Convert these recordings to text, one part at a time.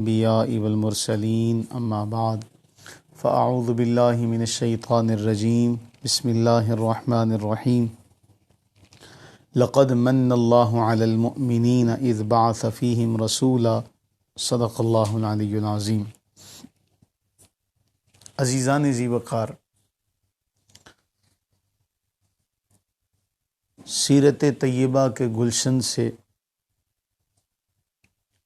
الانبیاء والمرسلین اما بعد فاعوذ باللہ من الشیطان الرجیم بسم اللہ الرحمن الرحیم لقد من اللہ علی المؤمنین اذ بعث فیہم رسولا صدق اللہ العلی العظیم۔ عزیزان ذی وقار، سیرت طیبہ کے گلشن سے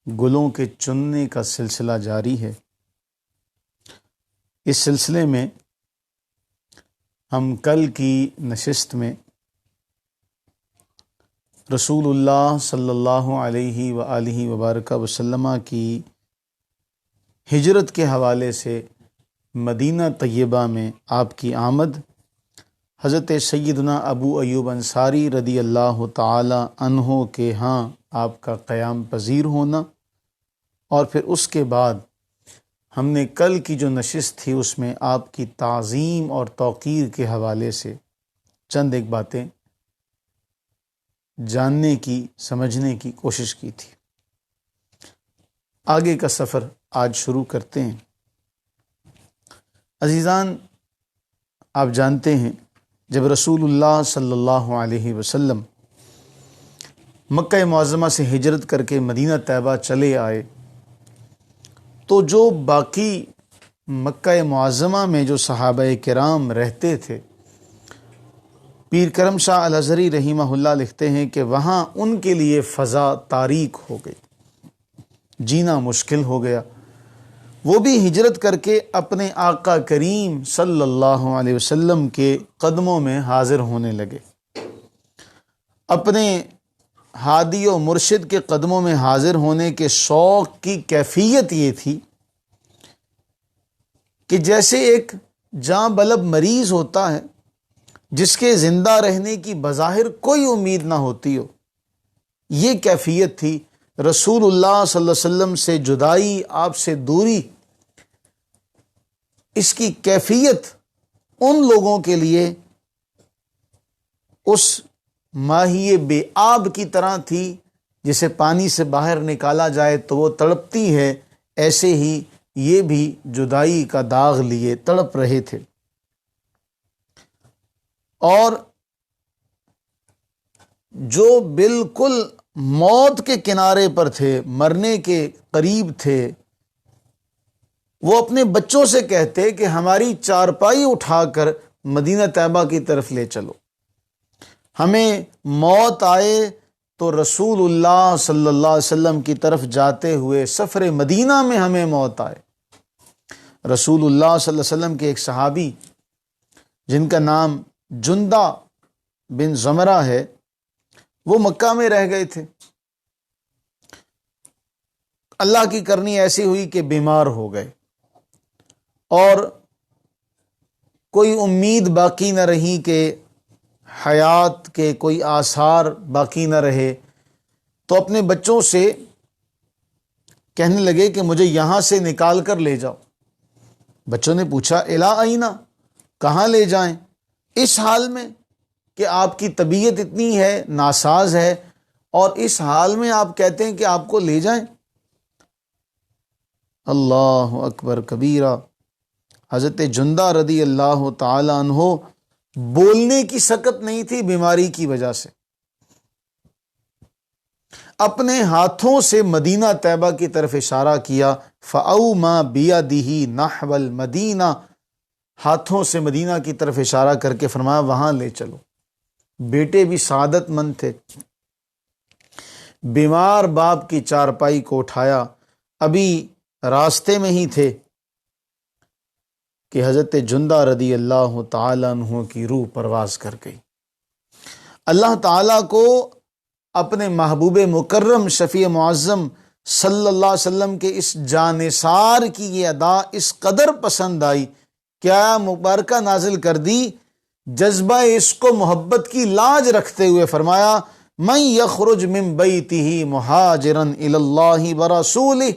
گلوں کے چننے کا سلسلہ جاری ہے۔ اس سلسلے میں ہم کل کی نشست میں رسول اللہ صلی اللہ علیہ وآلہ وبارکہ وسلم کی ہجرت کے حوالے سے مدینہ طیبہ میں آپ کی آمد، حضرت سیدنا ابو ایوب انصاری رضی اللہ تعالی عنہ کے ہاں آپ کا قیام پذیر ہونا، اور پھر اس کے بعد ہم نے کل کی جو نشست تھی اس میں آپ کی تعظیم اور توقیر کے حوالے سے چند ایک باتیں جاننے کی، سمجھنے کی کوشش کی تھی۔ آگے کا سفر آج شروع کرتے ہیں۔ عزیزان، آپ جانتے ہیں جب رسول اللہ صلی اللہ علیہ وسلم مکہ معظمہ سے ہجرت کر کے مدینہ طیبہ چلے آئے تو جو باقی مکہ معظمہ میں جو صحابہ کرام رہتے تھے، پیر کرم شاہ الازہری رحمہ اللہ لکھتے ہیں کہ وہاں ان کے لیے فضا تاریک ہو گئی، جینا مشکل ہو گیا۔ وہ بھی ہجرت کر کے اپنے آقا کریم صلی اللہ علیہ وسلم کے قدموں میں حاضر ہونے لگے۔ اپنے ہادی و مرشد کے قدموں میں حاضر ہونے کے شوق کی کیفیت یہ تھی کہ جیسے ایک جاں بلب مریض ہوتا ہے جس کے زندہ رہنے کی بظاہر کوئی امید نہ ہوتی ہو، یہ کیفیت تھی۔ رسول اللہ صلی اللہ علیہ وسلم سے جدائی، آپ سے دوری، اس کی کیفیت ان لوگوں کے لیے اس ماہی بے آب کی طرح تھی جسے پانی سے باہر نکالا جائے تو وہ تڑپتی ہے، ایسے ہی یہ بھی جدائی کا داغ لیے تڑپ رہے تھے۔ اور جو بالکل موت کے کنارے پر تھے، مرنے کے قریب تھے، وہ اپنے بچوں سے کہتے کہ ہماری چارپائی اٹھا کر مدینہ طیبہ کی طرف لے چلو، ہمیں موت آئے تو رسول اللہ صلی اللہ علیہ وسلم کی طرف جاتے ہوئے سفر مدینہ میں ہمیں موت آئے۔ رسول اللہ صلی اللہ علیہ وسلم کے ایک صحابی جن کا نام جندہ بن زمرہ ہے، وہ مکہ میں رہ گئے تھے۔ اللہ کی کرنی ایسی ہوئی کہ بیمار ہو گئے اور کوئی امید باقی نہ رہی کہ حیات کے کوئی آثار باقی نہ رہے، تو اپنے بچوں سے کہنے لگے کہ مجھے یہاں سے نکال کر لے جاؤ۔ بچوں نے پوچھا الا اینا، کہاں لے جائیں اس حال میں کہ آپ کی طبیعت اتنی ہے، ناساز ہے، اور اس حال میں آپ کہتے ہیں کہ آپ کو لے جائیں؟ اللہ اکبر کبیرہ۔ حضرت جندہ رضی اللہ تعالی عنہ بولنے کی سکت نہیں تھی بیماری کی وجہ سے، اپنے ہاتھوں سے مدینہ طیبہ کی طرف اشارہ کیا، فَأَوْمَا بِيَدِهِ نَحْوَ الْمَدِينَةِ، ہاتھوں سے مدینہ کی طرف اشارہ کر کے فرمایا وہاں لے چلو۔ بیٹے بھی سعادت مند تھے، بیمار باپ کی چارپائی کو اٹھایا، ابھی راستے میں ہی تھے کہ حضرت جندہ رضی اللہ تعالیٰ عنہ کی روح پرواز کر گئی۔ اللہ تعالیٰ کو اپنے محبوب مکرم شفیع معظم صلی اللہ علیہ وسلم کے اس جانثار کی یہ ادا اس قدر پسند آئی، کیا مبارکہ نازل کر دی، جذبہ عشق و محبت کی لاج رکھتے ہوئے فرمایا من یخرج من بیتہ مہاجرا الی اللہ ورسولہ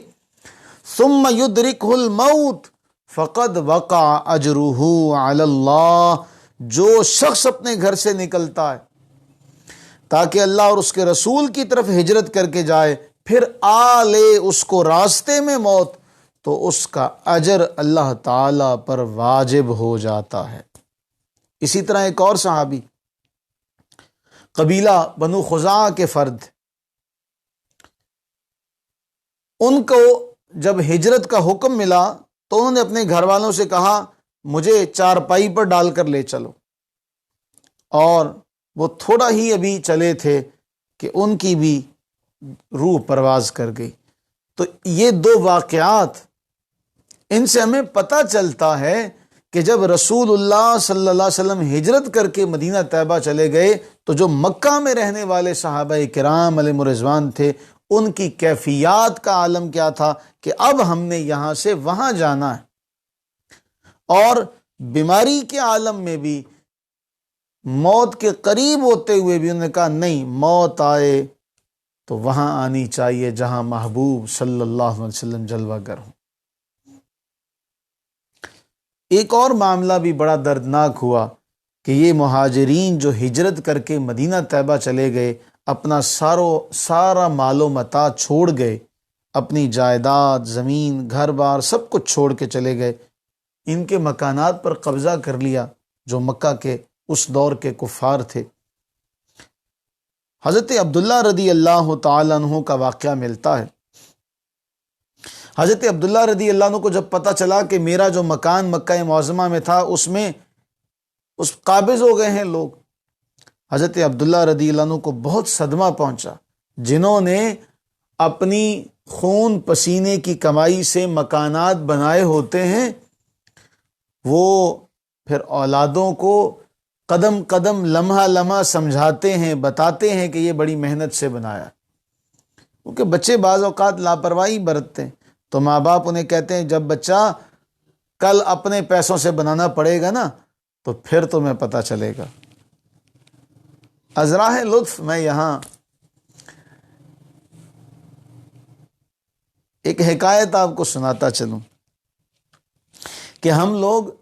ثم یدرکہ الموت فقد وقع اجرہ علی اللہ، جو شخص اپنے گھر سے نکلتا ہے تاکہ اللہ اور اس کے رسول کی طرف ہجرت کر کے جائے، پھر آ لے اس کو راستے میں موت، تو اس کا اجر اللہ تعالی پر واجب ہو جاتا ہے۔ اسی طرح ایک اور صحابی قبیلہ بنو خزاعہ کے فرد، ان کو جب ہجرت کا حکم ملا تو انہوں نے اپنے گھر والوں سے کہا مجھے چارپائی پر ڈال کر لے چلو، اور وہ تھوڑا ہی ابھی چلے تھے کہ ان کی بھی روح پرواز کر گئی۔ تو یہ دو واقعات، ان سے ہمیں پتہ چلتا ہے کہ جب رسول اللہ صلی اللہ علیہ وسلم ہجرت کر کے مدینہ طیبہ چلے گئے تو جو مکہ میں رہنے والے صحابہ کرام علیہم الرضوان تھے، ان کی کیفیات کا عالم کیا تھا کہ اب ہم نے یہاں سے وہاں جانا ہے۔ اور بیماری کے عالم میں بھی موت کے قریب ہوتے ہوئے بھی انہوں نے کہا نہیں، موت آئے تو وہاں آنی چاہیے جہاں محبوب صلی اللہ علیہ وسلم جلوہ گر ہوں۔ ایک اور معاملہ بھی بڑا دردناک ہوا کہ یہ مہاجرین جو ہجرت کر کے مدینہ طیبہ چلے گئے، اپنا سارا مال و متاع چھوڑ گئے، اپنی جائیداد، زمین، گھر بار سب کچھ چھوڑ کے چلے گئے، ان کے مکانات پر قبضہ کر لیا جو مکہ کے اس دور کے کفار تھے۔ حضرت عبداللہ رضی اللہ تعالیٰ عنہ کا واقعہ ملتا ہے۔ حضرت عبداللہ رضی اللہ عنہ کو جب پتہ چلا کہ میرا جو مکان مکہ معظمہ میں تھا اس قابض ہو گئے ہیں لوگ، حضرت عبداللہ رضی اللہ عنہ کو بہت صدمہ پہنچا۔ جنہوں نے اپنی خون پسینے کی کمائی سے مکانات بنائے ہوتے ہیں، وہ پھر اولادوں کو قدم قدم لمحہ لمحہ سمجھاتے ہیں، بتاتے ہیں کہ یہ بڑی محنت سے بنایا، کیونکہ بچے بعض اوقات لاپرواہی برتتے ہیں، تو ماں باپ انہیں کہتے ہیں جب بچہ کل اپنے پیسوں سے بنانا پڑے گا نا تو پھر تمہیں پتہ چلے گا۔ ازراہ لطف میں یہاں ایک حکایت آپ کو سناتا چلوں کہ ہم لوگ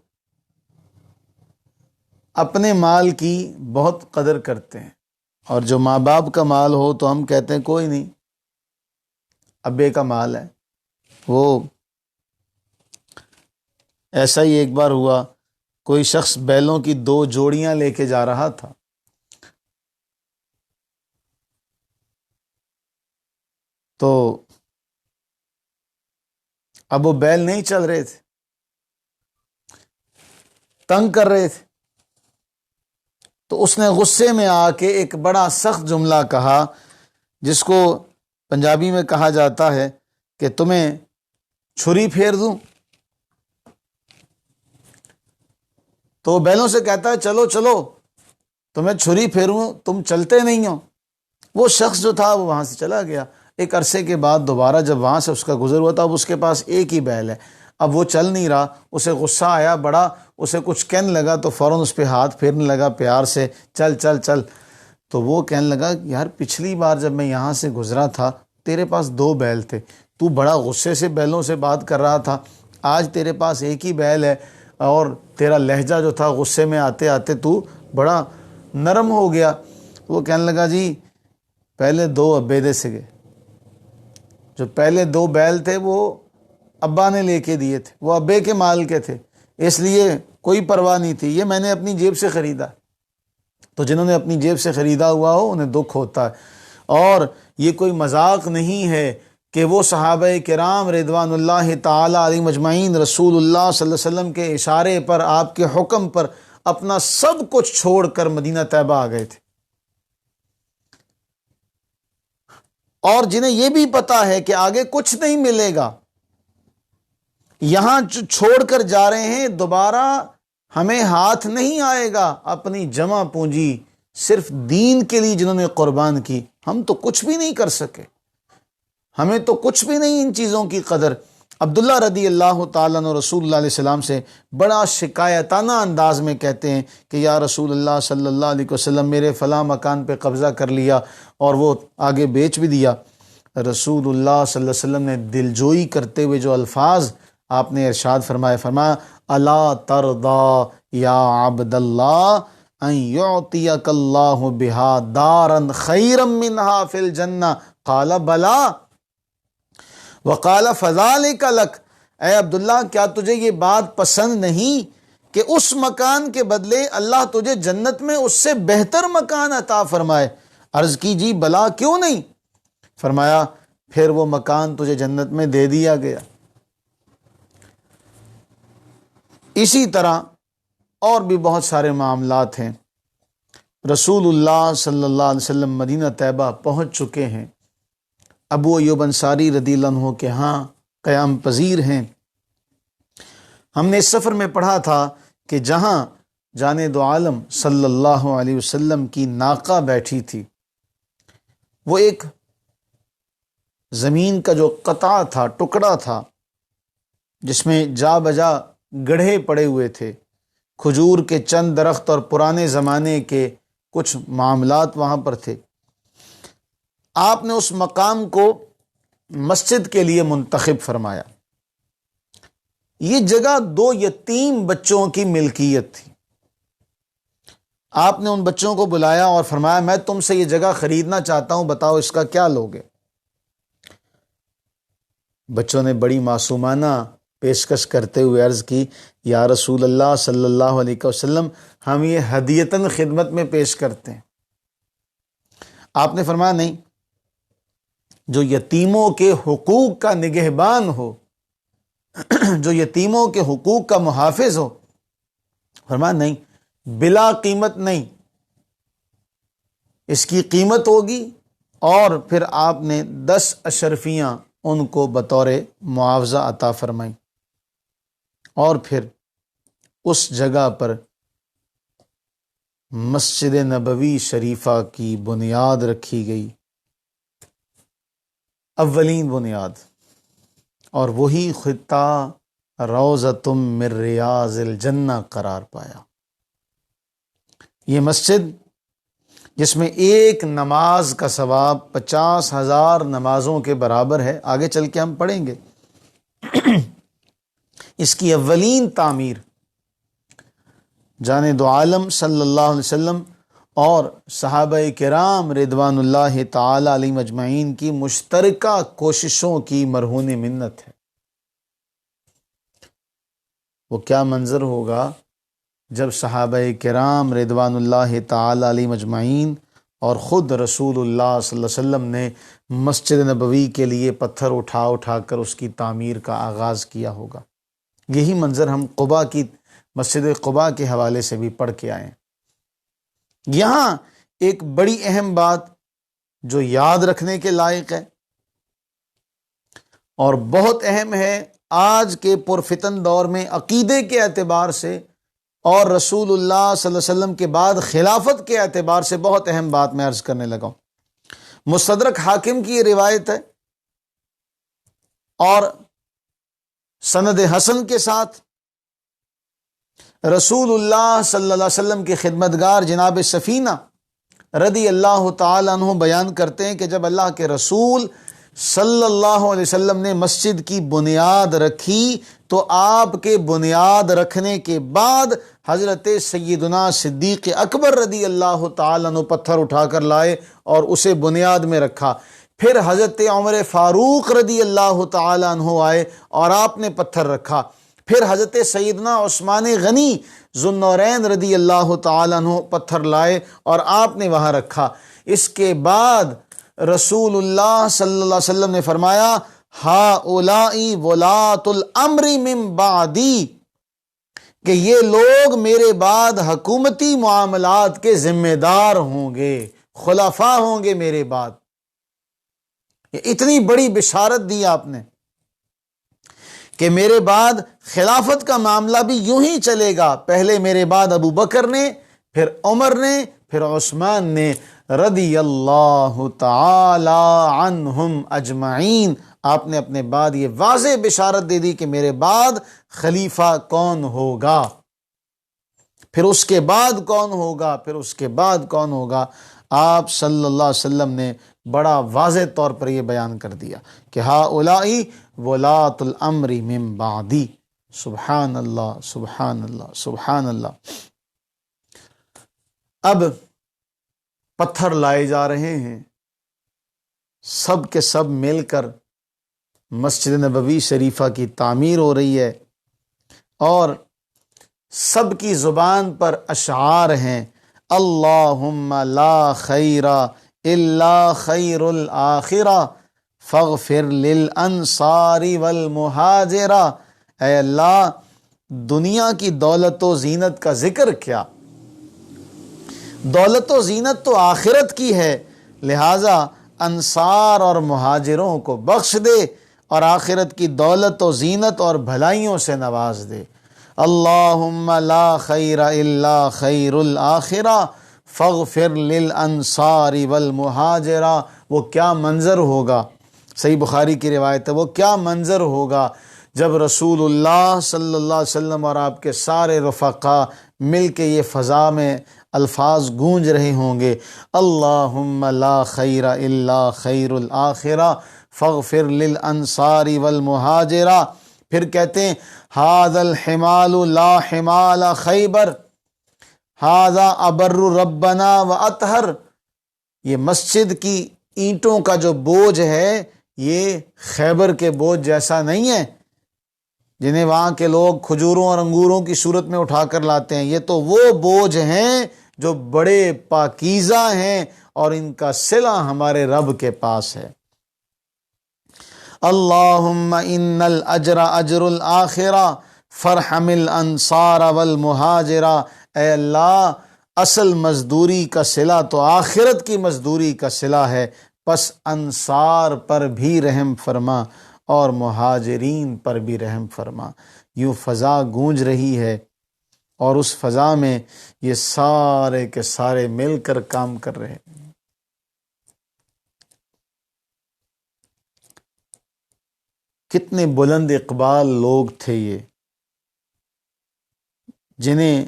اپنے مال کی بہت قدر کرتے ہیں، اور جو ماں باپ کا مال ہو تو ہم کہتے ہیں کوئی نہیں، ابے کا مال ہے۔ وہ ایسا ہی ایک بار ہوا، کوئی شخص بیلوں کی 2 جوڑیاں لے کے جا رہا تھا، تو اب وہ بیل نہیں چل رہے تھے، تنگ کر رہے تھے، تو اس نے غصے میں آ کے ایک بڑا سخت جملہ کہا جس کو پنجابی میں کہا جاتا ہے کہ تمہیں چھری پھیر دوں۔ تو بیلوں سے کہتا ہے چلو چلو تمہیں چھری پھیروں، تم چلتے نہیں ہو۔ وہ شخص جو تھا وہ وہاں سے چلا گیا۔ ایک عرصے کے بعد دوبارہ جب وہاں سے اس کا گزر ہوا تھا، اب اس کے پاس ایک ہی بیل ہے، اب وہ چل نہیں رہا، اسے غصہ آیا بڑا، اسے کچھ کہنے لگا تو فوراً اس پہ ہاتھ پھیرنے لگا پیار سے، چل چل چل۔ تو وہ کہنے لگا یار پچھلی بار جب میں یہاں سے گزرا تھا تیرے پاس 2 بیل تھے، تو بڑا غصے سے بیلوں سے بات کر رہا تھا، آج تیرے پاس ایک ہی بیل ہے اور تیرا لہجہ جو تھا غصے میں آتے آتے تو بڑا نرم ہو گیا۔ وہ کہنے لگا جی پہلے 2 ابے دے سگے، جو پہلے 2 بیل تھے وہ ابا نے لے کے دیے تھے، وہ ابے کے مال کے تھے، اس لیے کوئی پرواہ نہیں تھی، یہ میں نے اپنی جیب سے خریدا۔ تو جنہوں نے اپنی جیب سے خریدا ہوا ہو انہیں دکھ ہوتا ہے۔ اور یہ کوئی مذاق نہیں ہے کہ وہ صحابہ کرام رضوان اللہ تعالی علیہم اجمعین رسول اللہ صلی اللہ علیہ وسلم کے اشارے پر، آپ کے حکم پر اپنا سب کچھ چھوڑ کر مدینہ طیبہ آ گئے تھے، اور جنہیں یہ بھی پتا ہے کہ آگے کچھ نہیں ملے گا، یہاں چھوڑ کر جا رہے ہیں، دوبارہ ہمیں ہاتھ نہیں آئے گا، اپنی جمع پونجی صرف دین کے لیے جنہوں نے قربان کی، ہم تو کچھ بھی نہیں کر سکے، ہمیں تو کچھ بھی نہیں ان چیزوں کی قدر۔ عبداللہ رضی اللہ تعالیٰ عنہ رسول اللہ علیہ السلام سے بڑا شکایتانہ انداز میں کہتے ہیں کہ یا رسول اللہ صلی اللہ علیہ وسلم میرے فلاں مکان پہ قبضہ کر لیا اور وہ آگے بیچ بھی دیا۔ رسول اللہ صلی اللہ علیہ وسلم نے دلجوئی کرتے ہوئے جو الفاظ آپ نے ارشاد فرمایا الا ترضى یا عبد اللہ ان یعطیک اللہ بہا دارا خیرا منہا فی الجنہ قال بلا وقال فذلک لک، اے عبداللہ کیا تجھے یہ بات پسند نہیں کہ اس مکان کے بدلے اللہ تجھے جنت میں اس سے بہتر مکان عطا فرمائے؟ عرض کی جی بلا کیوں نہیں؟ فرمایا پھر وہ مکان تجھے جنت میں دے دیا گیا۔ اسی طرح اور بھی بہت سارے معاملات ہیں۔ رسول اللہ صلی اللہ علیہ وسلم مدینہ طیبہ پہنچ چکے ہیں، ابو ایوب انصاری رضی اللہ عنہ کے ہاں قیام پذیر ہیں۔ ہم نے اس سفر میں پڑھا تھا کہ جہاں جانے دو عالم صلی اللہ علیہ وسلم کی ناقہ بیٹھی تھی، وہ ایک زمین کا جو قطعہ تھا، ٹکڑا تھا، جس میں جا بجا گڑھے پڑے ہوئے تھے، کھجور کے چند درخت اور پرانے زمانے کے کچھ معاملات وہاں پر تھے۔ آپ نے اس مقام کو مسجد کے لیے منتخب فرمایا۔ یہ جگہ 2 یتیم بچوں کی ملکیت تھی۔ آپ نے ان بچوں کو بلایا اور فرمایا میں تم سے یہ جگہ خریدنا چاہتا ہوں، بتاؤ اس کا کیا لوگے؟ بچوں نے بڑی معصومانہ پیشکش کرتے ہوئے عرض کی یا رسول اللہ صلی اللہ علیہ وسلم ہم یہ ہدیتاً خدمت میں پیش کرتے ہیں۔ آپ نے فرمایا نہیں، جو یتیموں کے حقوق کا نگہبان ہو، جو یتیموں کے حقوق کا محافظ ہو، فرمایا نہیں، بلا قیمت نہیں، اس کی قیمت ہوگی۔ اور پھر آپ نے 10 اشرفیاں ان کو بطور معاوضہ عطا فرمائیں، اور پھر اس جگہ پر مسجد نبوی شریفہ کی بنیاد رکھی گئی، اولین بنیاد، اور وہی خطہ روضۃ من ریاض الجنہ قرار پایا۔ یہ مسجد جس میں ایک نماز کا ثواب 50,000 نمازوں کے برابر ہے، آگے چل کے ہم پڑھیں گے۔ اس کی اولین تعمیر جانے دو عالم صلی اللہ علیہ وسلم اور صحابہ کرام رضوان اللہ تعالی علیہم اجمعین کی مشترکہ کوششوں کی مرہون منت ہے۔ وہ کیا منظر ہوگا جب صحابہ کرام رضوان اللہ تعالی علیہم اجمعین اور خود رسول اللہ صلی اللہ علیہ وسلم نے مسجد نبوی کے لیے پتھر اٹھا اٹھا کر اس کی تعمیر کا آغاز کیا ہوگا۔ یہی منظر ہم قباء کی مسجد قباء کے حوالے سے بھی پڑھ کے آئے۔ یہاں ایک بڑی اہم بات جو یاد رکھنے کے لائق ہے اور بہت اہم ہے آج کے پرفتن دور میں عقیدے کے اعتبار سے اور رسول اللہ صلی اللہ علیہ وسلم کے بعد خلافت کے اعتبار سے بہت اہم بات میں عرض کرنے لگا ہوں۔ مستدرک حاکم کی یہ روایت ہے اور سند حسن کے ساتھ رسول اللہ صلی اللہ علیہ وسلم کے خدمتگار جناب سفینہ رضی اللہ تعالیٰ عنہ بیان کرتے ہیں کہ جب اللہ کے رسول صلی اللہ علیہ وسلم نے مسجد کی بنیاد رکھی تو آپ کے بنیاد رکھنے کے بعد حضرت سیدنا صدیق اکبر رضی اللہ تعالیٰ عنہ پتھر اٹھا کر لائے اور اسے بنیاد میں رکھا۔ پھر حضرت عمر فاروق رضی اللہ تعالیٰ عنہ آئے اور آپ نے پتھر رکھا۔ پھر حضرت سیدنا عثمان غنی ذو النورین رضی اللہ تعالیٰ عنہ پتھر لائے اور آپ نے وہاں رکھا۔ اس کے بعد رسول اللہ صلی اللہ علیہ وسلم نے فرمایا ہؤلاء ولاۃ الامر من بعدی، کہ یہ لوگ میرے بعد حکومتی معاملات کے ذمہ دار ہوں گے، خلفاء ہوں گے میرے بعد۔ اتنی بڑی بشارت دی آپ نے کہ میرے بعد خلافت کا معاملہ بھی یوں ہی چلے گا، پہلے میرے بعد ابو بکر نے، پھر عمر نے، پھر عثمان نے رضی اللہ تعالی عنہم اجمعین۔ آپ نے اپنے بعد یہ واضح بشارت دے دی کہ میرے بعد خلیفہ کون ہوگا، پھر اس کے بعد کون ہوگا، پھر اس کے بعد کون ہوگا۔ آپ صلی اللہ علیہ وسلم نے بڑا واضح طور پر یہ بیان کر دیا کہ ہؤلاء ولاۃ الامر من بعدی۔ سبحان اللہ سبحان اللہ سبحان اللہ۔ اب پتھر لائے جا رہے ہیں، سب کے سب مل کر مسجد نبوی شریفہ کی تعمیر ہو رہی ہے اور سب کی زبان پر اشعار ہیں، اللہم لا خیر الا خیر الآخرہ فاغفر للانصار والمہاجرہ۔ اے اللہ، دنیا کی دولت و زینت کا ذکر کیا، دولت و زینت تو آخرت کی ہے، لہٰذا انصار اور مہاجروں کو بخش دے اور آخرت کی دولت و زینت اور بھلائیوں سے نواز دے۔ اللہم لا خیر الا خیر الآخرہ فاغفر للانصار والمہاجرہ۔ وہ کیا منظر ہوگا، صحیح بخاری کی روایت ہے، وہ کیا منظر ہوگا جب رسول اللہ صلی اللہ علیہ وسلم اور آپ کے سارے رفقا مل کے یہ فضا میں الفاظ گونج رہے ہوں گے، اللہم لا خیر الا خیر الآخرہ فاغفر للانصار والمہاجرہ۔ پھر کہتے ہیں ھذا الحمال لا حمال خیبر ھذا ابر ربنا واطہر۔ یہ مسجد کی اینٹوں کا جو بوجھ ہے یہ خیبر کے بوجھ جیسا نہیں ہے جنہیں وہاں کے لوگ کھجوروں اور انگوروں کی صورت میں اٹھا کر لاتے ہیں، یہ تو وہ بوجھ ہیں جو بڑے پاکیزہ ہیں اور ان کا صلہ ہمارے رب کے پاس ہے۔ اللہم ان الاجر اجر الآخرہ فرحم الانصار والمہاجرہ۔ اے اللہ، اصل مزدوری کا صلہ تو آخرت کی مزدوری کا صلہ ہے، پس انصار پر بھی رحم فرما اور مہاجرین پر بھی رحم فرما۔ یوں فضا گونج رہی ہے اور اس فضا میں یہ سارے کے سارے مل کر کام کر رہے ہیں۔ کتنے بلند اقبال لوگ تھے یہ، جنہیں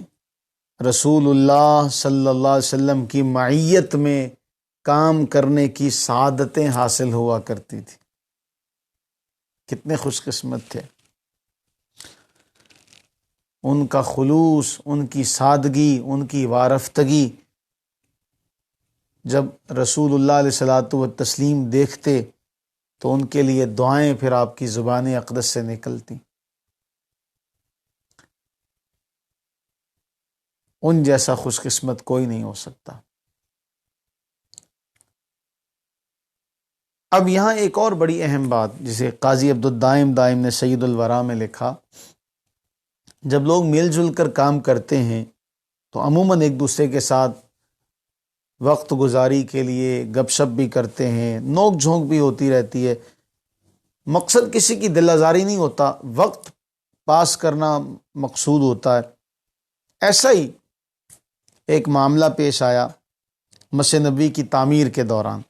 رسول اللہ صلی اللہ علیہ وسلم کی معیت میں کام کرنے کی سعادتیں حاصل ہوا کرتی تھی۔ کتنے خوش قسمت تھے، ان کا خلوص، ان کی سادگی، ان کی وارفتگی، جب رسول اللہ علیہ الصلوۃ والتسلیم دیکھتے تو ان کے لیے دعائیں پھر آپ کی زبان اقدس سے نکلتی۔ ان جیسا خوش قسمت کوئی نہیں ہو سکتا۔ اب یہاں ایک اور بڑی اہم بات، جسے قاضی عبد الدائم دائم نے سید الورا میں لکھا، جب لوگ مل جل کر کام کرتے ہیں تو عموماً ایک دوسرے کے ساتھ وقت گزاری کے لیے گپ شپ بھی کرتے ہیں، نوک جھونک بھی ہوتی رہتی ہے، مقصد کسی کی دل آزاری نہیں ہوتا، وقت پاس کرنا مقصود ہوتا ہے۔ ایسا ہی ایک معاملہ پیش آیا مسجد نبوی کی تعمیر کے دوران۔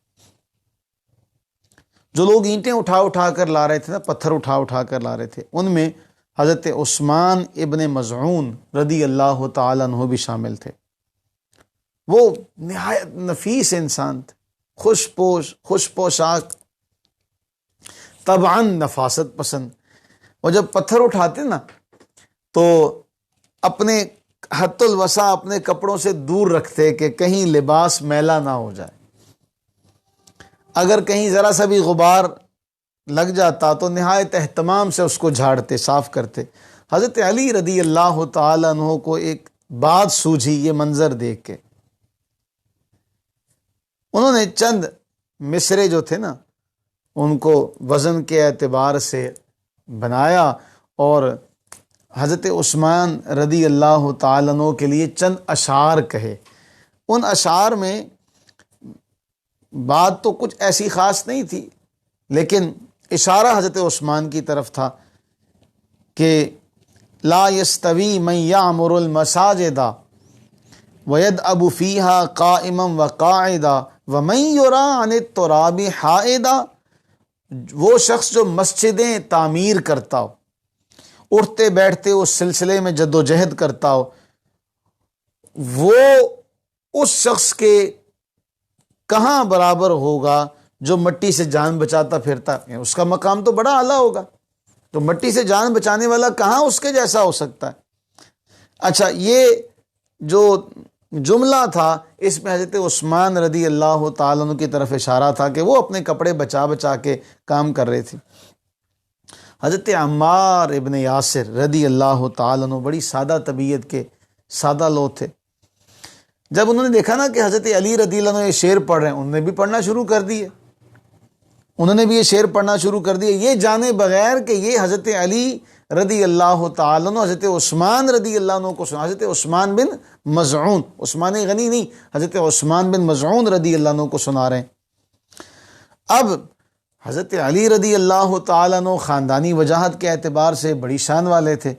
جو لوگ اینٹیں اٹھا کر لا رہے تھے نا، پتھر اٹھا کر لا رہے تھے، ان میں حضرت عثمان ابن مظعون رضی اللہ تعالیٰ عنہ بھی شامل تھے۔ وہ نہایت نفیس انسان تھے، خوش پوشاک، طبعاً نفاست پسند۔ اور جب پتھر اٹھاتے نا تو اپنے حد الوسع اپنے کپڑوں سے دور رکھتے کہ کہیں لباس میلا نہ ہو جائے، اگر کہیں ذرا سا بھی غبار لگ جاتا تو نہایت اہتمام سے اس کو جھاڑتے، صاف کرتے۔ حضرت علی رضی اللہ تعالیٰ عنہ کو ایک بات سوجھی یہ منظر دیکھ کے، انہوں نے چند مصرے جو تھے نا ان کو وزن کے اعتبار سے بنایا اور حضرت عثمان رضی اللہ تعالیٰ عنہ کے لیے چند اشعار کہے۔ ان اشعار میں بات تو کچھ ایسی خاص نہیں تھی، لیکن اشارہ حضرت عثمان کی طرف تھا کہ لا یستوی من یعمر المساجد ویدعب فیہا قائما وقاعدا ومن یرا عن التراب حائدا۔ وہ شخص جو مسجدیں تعمیر کرتا ہو، اٹھتے بیٹھتے اس سلسلے میں جد و جہد کرتا ہو، وہ اس شخص کے کہاں برابر ہوگا جو مٹی سے جان بچاتا پھرتا ہے؟ اس کا مقام تو بڑا اعلیٰ ہوگا، تو مٹی سے جان بچانے والا کہاں اس کے جیسا ہو سکتا ہے۔ اچھا، یہ جو جملہ تھا اس میں حضرت عثمان رضی اللہ تعالیٰ عنہ کی طرف اشارہ تھا کہ وہ اپنے کپڑے بچا کے کام کر رہے تھے۔ حضرت عمار ابن یاسر رضی اللہ تعالیٰ عنہ بڑی سادہ طبیعت کے سادہ لوگ تھے. جب انہوں نے دیکھا نا کہ حضرت علی رضی اللہ عنہ یہ شعر پڑھ رہے ہیں، انہوں نے بھی پڑھنا شروع کر دیے، انہوں نے بھی یہ شعر پڑھنا شروع کر دیے، یہ جانے بغیر کہ یہ حضرت علی رضی اللہ تعالیٰ عنہ حضرت عثمان رضی اللہ عنہ کو سنا. حضرت عثمان بن مظعون، عثمان غنی نہیں، حضرت عثمان بن مظعون رضی اللہ عنہ کو سنا رہے ہیں. اب حضرت علی رضی اللہ تعالیٰ عنہ خاندانی وجاہت کے اعتبار سے بڑی شان والے تھے.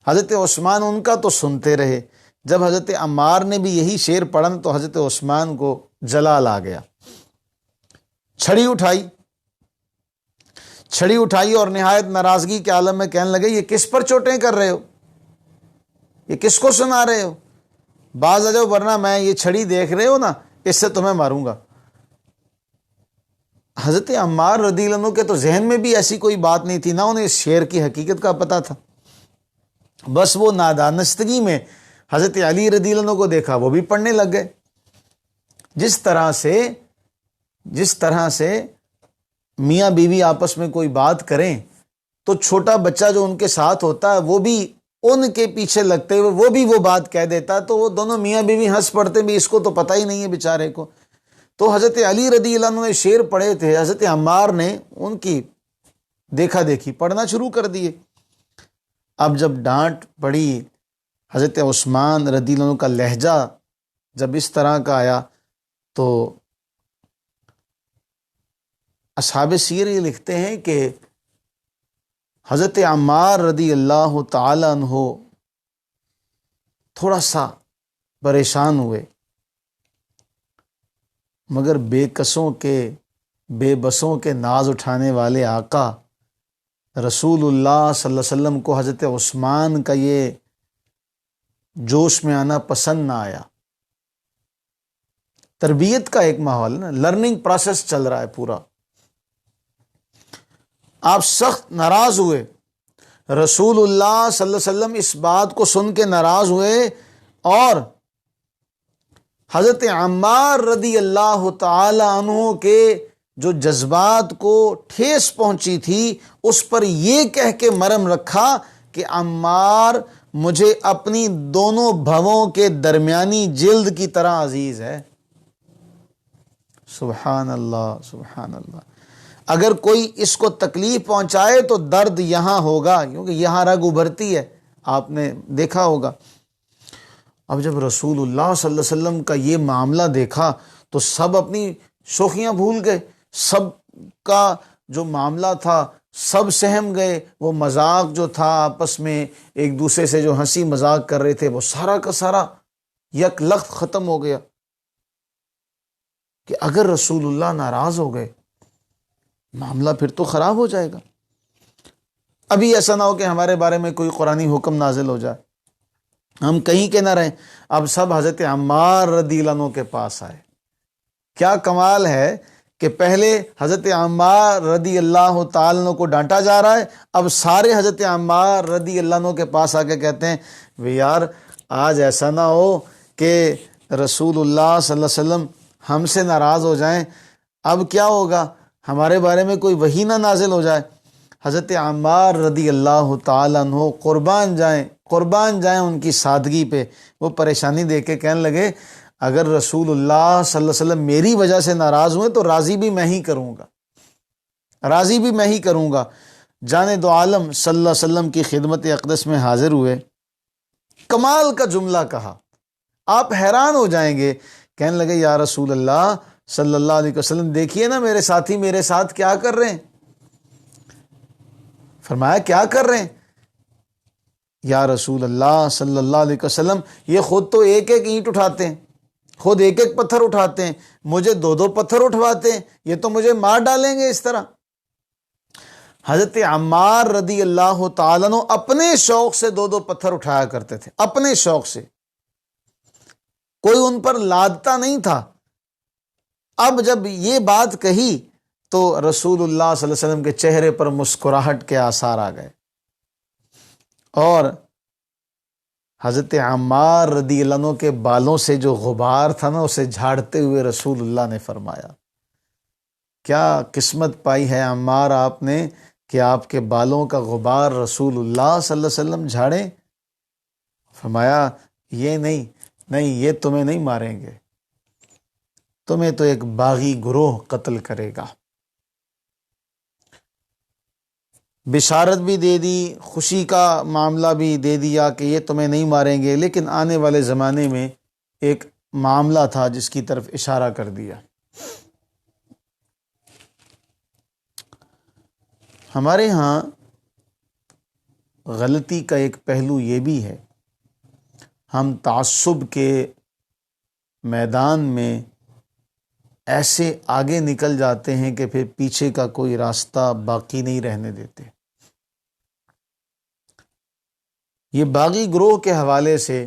حضرت عثمان ان کا تو سنتے رہے. جب حضرت عمار نے بھی یہی شعر پڑھا تو حضرت عثمان کو جلال آ گیا. چھڑی اٹھائی اور نہایت ناراضگی کے عالم میں کہنے لگے، یہ کس پر چوٹیں کر رہے ہو، یہ کس کو سنا رہے ہو، باز آ جاؤ ورنہ میں یہ چھڑی دیکھ رہے ہو نا اس سے تمہیں ماروں گا. حضرت عمار رضی اللہ عنہ کے تو ذہن میں بھی ایسی کوئی بات نہیں تھی، نہ انہیں اس شعر کی حقیقت کا پتہ تھا. بس وہ نادانستگی میں حضرت علی رضی اللہ عنہ کو دیکھا وہ بھی پڑھنے لگ گئے. جس طرح سے میاں بیوی آپس میں کوئی بات کریں تو چھوٹا بچہ جو ان کے ساتھ ہوتا ہے وہ بھی ان کے پیچھے لگتے ہوئے وہ بھی وہ بات کہہ دیتا، تو وہ دونوں میاں بیوی ہنس پڑتے بھی، اس کو تو پتہ ہی نہیں ہے بیچارے کو. تو حضرت علی رضی اللہ عنہ نے شعر پڑھے تھے، حضرت عمار نے ان کی دیکھا دیکھی پڑھنا شروع کر دیے. اب جب ڈانٹ پڑی، حضرت عثمان رضی اللہ عنہ کا لہجہ جب اس طرح کا آیا تو اصحاب سیر یہ لکھتے ہیں کہ حضرت عمار رضی اللہ تعالی عنہ تھوڑا سا پریشان ہوئے، مگر بے کسوں کے بے بسوں کے ناز اٹھانے والے آقا رسول اللہ صلی اللہ علیہ وسلم کو حضرت عثمان کا یہ جوش میں آنا پسند نہ آیا. تربیت کا ایک ماحول ہے نا، لرننگ پروسیس چل رہا ہے پورا. آپ سخت ناراض ہوئے، رسول اللہ صلی اللہ علیہ وسلم اس بات کو سن کے ناراض ہوئے اور حضرت عمار رضی اللہ تعالی عنہ کے جو جذبات کو ٹھیس پہنچی تھی اس پر یہ کہہ کے مرہم رکھا کہ عمار مجھے اپنی دونوں بھووں کے درمیانی جلد کی طرح عزیز ہے. سبحان اللہ سبحان اللہ. اگر کوئی اس کو تکلیف پہنچائے تو درد یہاں ہوگا، کیونکہ یہاں رگ ابھرتی ہے، آپ نے دیکھا ہوگا. اب جب رسول اللہ صلی اللہ علیہ وسلم کا یہ معاملہ دیکھا تو سب اپنی شوخیاں بھول گئے، سب کا جو معاملہ تھا سب سہم گئے. وہ مذاق جو تھا آپس میں ایک دوسرے سے جو ہنسی مذاق کر رہے تھے وہ سارا کا سارا یک لخت ختم ہو گیا کہ اگر رسول اللہ ناراض ہو گئے معاملہ پھر تو خراب ہو جائے گا. ابھی ایسا نہ ہو کہ ہمارے بارے میں کوئی قرآنی حکم نازل ہو جائے، ہم کہیں کے نہ رہیں. اب سب حضرت عمار رضی اللہ عنہ کے پاس آئے. کیا کمال ہے کہ پہلے حضرت عمار رضی اللہ تعالیٰ عنہ کو ڈانٹا جا رہا ہے، اب سارے حضرت عمار رضی اللہ عنہ کے پاس آ کے کہتے ہیں یار آج ایسا نہ ہو کہ رسول اللہ صلی اللہ علیہ وسلم ہم سے ناراض ہو جائیں. اب کیا ہوگا، ہمارے بارے میں کوئی وحی نہ نازل ہو جائے. حضرت عمار رضی اللہ تعالیٰ عنہ قربان جائیں ان کی سادگی پہ. وہ پریشانی دیکھ کے کہنے لگے اگر رسول اللہ صلی اللہ علیہ وسلم میری وجہ سے ناراض ہوئے تو راضی بھی میں ہی کروں گا. جانے دو عالم صلی اللہ علیہ وسلم کی خدمت اقدس میں حاضر ہوئے، کمال کا جملہ کہا، آپ حیران ہو جائیں گے. کہنے لگے یا رسول اللہ صلی اللہ علیہ وسلم دیکھیے نا میرے ساتھی میرے ساتھ کیا کر رہے ہیں. فرمایا کیا کر رہے ہیں؟ یا رسول اللہ صلی اللہ علیہ وسلم یہ خود تو ایک ایک اینٹ اٹھاتے ہیں، خود ایک ایک پتھر اٹھاتے ہیں، مجھے دو دو پتھر اٹھواتے ہیں، یہ تو مجھے مار ڈالیں گے اس طرح. حضرت عمار رضی اللہ تعالیٰ عنہ اپنے شوق سے دو دو پتھر اٹھایا کرتے تھے، اپنے شوق سے، کوئی ان پر لادتا نہیں تھا. اب جب یہ بات کہی تو رسول اللہ صلی اللہ علیہ وسلم کے چہرے پر مسکراہٹ کے آثار آ گئے اور حضرت عمار رضی اللہ عنہ کے بالوں سے جو غبار تھا نا اسے جھاڑتے ہوئے رسول اللہ نے فرمایا کیا قسمت پائی ہے عمار آپ نے کہ آپ کے بالوں کا غبار رسول اللہ صلی اللہ علیہ وسلم جھاڑیں؟ فرمایا یہ نہیں، یہ تمہیں نہیں ماریں گے، تمہیں تو ایک باغی گروہ قتل کرے گا۔ بشارت بھی دے دی، خوشی کا معاملہ بھی دے دیا کہ یہ تمہیں نہیں ماریں گے، لیکن آنے والے زمانے میں ایک معاملہ تھا جس کی طرف اشارہ کر دیا۔ ہمارے ہاں غلطی کا ایک پہلو یہ بھی ہے، ہم تعصب کے میدان میں ایسے آگے نکل جاتے ہیں کہ پھر پیچھے کا کوئی راستہ باقی نہیں رہنے دیتے۔ یہ باغی گروہ کے حوالے سے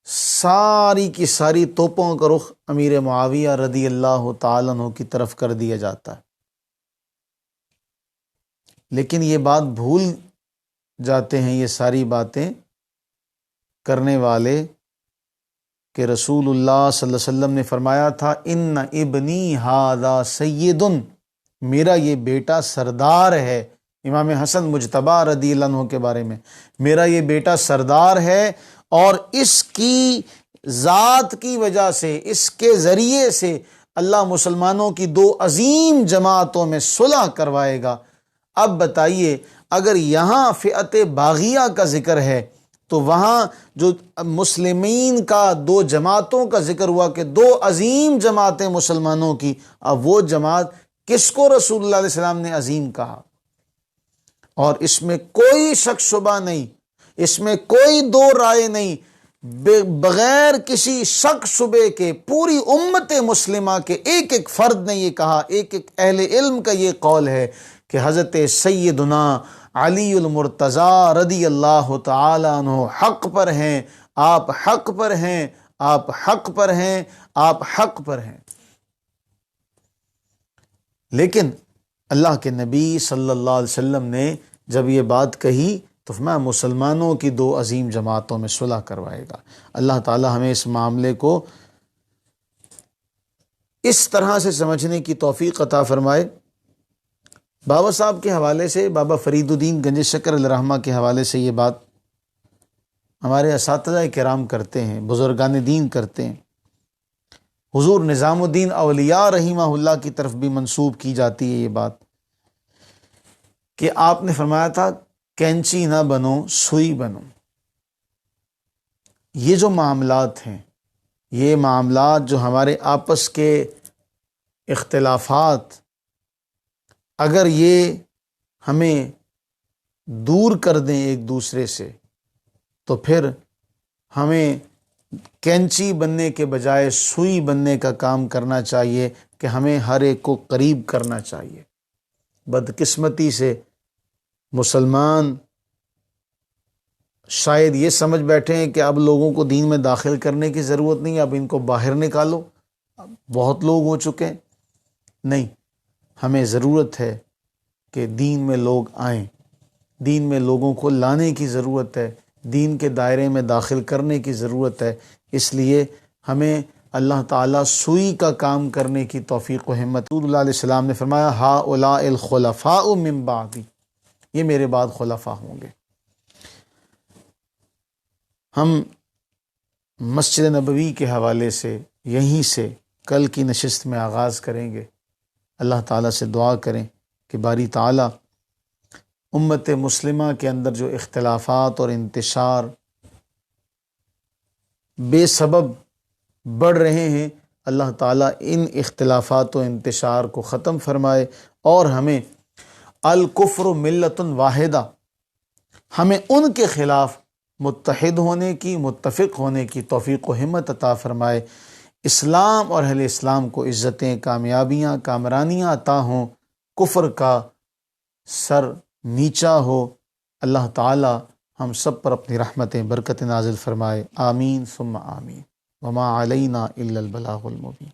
ساری کی ساری توپوں کا رخ امیر معاویہ رضی اللہ تعالیٰ عنہ کی طرف کر دیا جاتا ہے، لیکن یہ بات بھول جاتے ہیں یہ ساری باتیں کرنے والے کہ رسول اللہ صلی اللہ علیہ وسلم نے فرمایا تھا ان ابنی ھذا سید، میرا یہ بیٹا سردار ہے۔ امام حسن مجتبیٰ رضی اللہ عنہ کے بارے میں، میرا یہ بیٹا سردار ہے اور اس کی ذات کی وجہ سے، اس کے ذریعے سے اللہ مسلمانوں کی دو عظیم جماعتوں میں صلح کروائے گا۔ اب بتائیے، اگر یہاں فئت باغیہ کا ذکر ہے تو وہاں جو مسلمین کا دو جماعتوں کا ذکر ہوا کہ دو عظیم جماعتیں مسلمانوں کی، اب وہ جماعت کس کو رسول اللہ علیہ السلام نے عظیم کہا؟ اور اس میں کوئی شک شبہ نہیں، اس میں کوئی دو رائے نہیں، بغیر کسی شک شبے کے پوری امت مسلمہ کے ایک ایک فرد نے یہ کہا، ایک ایک اہل علم کا یہ قول ہے کہ حضرت سیدنا علی المرتضیٰ رضی اللہ تعالی عنہ حق پر ہیں، آپ حق پر ہیں، آپ حق پر ہیں، آپ حق پر ہیں۔ لیکن اللہ کے نبی صلی اللہ علیہ وسلم نے جب یہ بات کہی تو فرمایا مسلمانوں کی دو عظیم جماعتوں میں صلح کروائے گا۔ اللہ تعالی ہمیں اس معاملے کو اس طرح سے سمجھنے کی توفیق عطا فرمائے۔ بابا صاحب کے حوالے سے، بابا فرید الدین گنج شکر علیہ رحمہ کے حوالے سے یہ بات ہمارے اساتذہ کرام کرتے ہیں، بزرگان دین کرتے ہیں۔ حضور نظام الدین اولیاء رحمہ اللہ کی طرف بھی منسوب کی جاتی ہے یہ بات کہ آپ نے فرمایا تھا کینچی نہ بنو سوئی بنو۔ یہ جو معاملات ہیں، یہ معاملات جو ہمارے آپس کے اختلافات، اگر یہ ہمیں دور کر دیں ایک دوسرے سے تو پھر ہمیں کینچی بننے کے بجائے سوئی بننے کا کام کرنا چاہیے کہ ہمیں ہر ایک کو قریب کرنا چاہیے۔ بدقسمتی سے مسلمان شاید یہ سمجھ بیٹھے ہیں کہ اب لوگوں کو دین میں داخل کرنے کی ضرورت نہیں، اب ان کو باہر نکالو، بہت لوگ ہو چکے ہیں۔ نہیں، ہمیں ضرورت ہے کہ دین میں لوگ آئیں، دین میں لوگوں کو لانے کی ضرورت ہے، دین کے دائرے میں داخل کرنے کی ضرورت ہے۔ اس لیے ہمیں اللہ تعالیٰ سوئی کا کام کرنے کی توفیق و ہمت۔ رسول اللہ علیہ السلام نے فرمایا ہؤلاء الخلفاء من بعدی، یہ میرے بعد خلفاء ہوں گے۔ ہم مسجد نبوی کے حوالے سے یہیں سے کل کی نشست میں آغاز کریں گے۔ اللہ تعالیٰ سے دعا کریں کہ باری تعالیٰ امت مسلمہ کے اندر جو اختلافات اور انتشار بے سبب بڑھ رہے ہیں، اللہ تعالیٰ ان اختلافات و انتشار کو ختم فرمائے اور ہمیں الکفر ملت واحدہ، ہمیں ان کے خلاف متحد ہونے کی، متفق ہونے کی توفیق و ہمت عطا فرمائے۔ اسلام اور اہل اسلام کو عزتیں، کامیابیاں، کامرانیاں عطا ہوں، کفر کا سر نیچا ہو۔ اللہ تعالی ہم سب پر اپنی رحمتیں، برکت نازل فرمائے۔ آمین ثم آمین۔ وما علینا الا البلاغ المبین۔